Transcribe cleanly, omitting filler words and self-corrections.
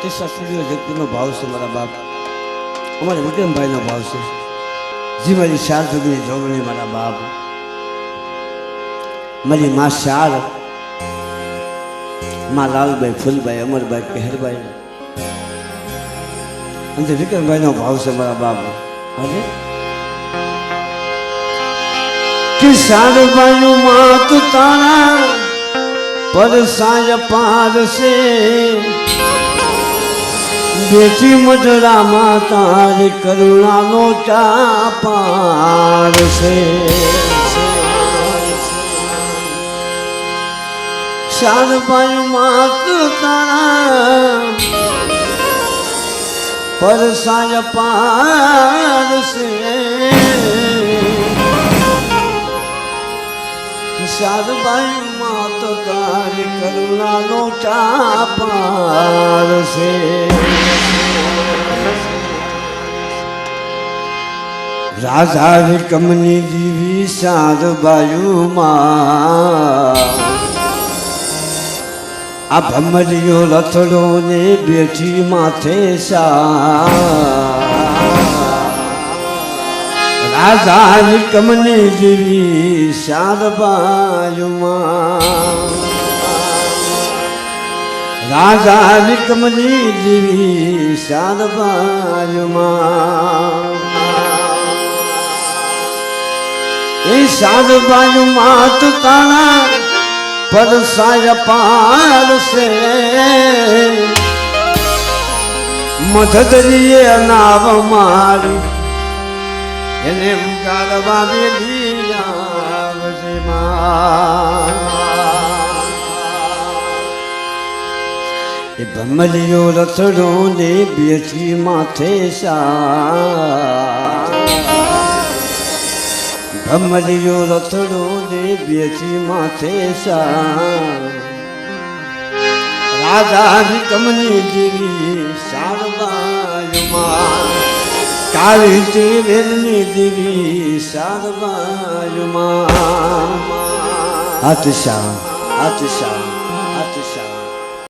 પ્રતિષ્ઠા સ્ટુડિયો જેતપુરનો ભાવ છે મારા બાપ, અમારા વિક્રમભાઈનો ભાવ છે, જી મારી શાર સુધીની જોગણી મારા બાપ, મારી મા શાર, મા લાલભાઈ, ફૂલભાઈ, અમરભાઈ, પહેરભાઈ અને વિક્રમભાઈનો ભાવ છે મારા બાપ. અને કિસાન ભાઈનું માત તારા પરસાય પાર છે, બેઠી મઢડામાં તારી કરુણાનો ચા પાર છે. શારભાઈ માત તારા પરસાય પાર છે, શારભાઈ માત તારી કરુણાનો ચા પાર છે. રાજા વિકમની દીવી શારભાઈમાં આ ભમરીઓ લથડો ને બેઠી માથે સા. રાજા વિકમની દીવી શારભાઈમાં, રાજા વિકમની દીવી શારભાઈમાં, એ શારભાઈમાં તો તારા પરસાય પાર છે, મધદરીએ નાવ મારી એને ઉગાડવા વેલી આવજે માં. એ ભમરીઓ રથડો ને બેઠી માથે સા, ભમરીઓ રથડો ને બેઠી માથે સા. રાજા વિકમની દેવી શારભાઈમાં, કાળી ટેવેલની દેવી શારભાઈમાં. હાથ શા, હાથ શા.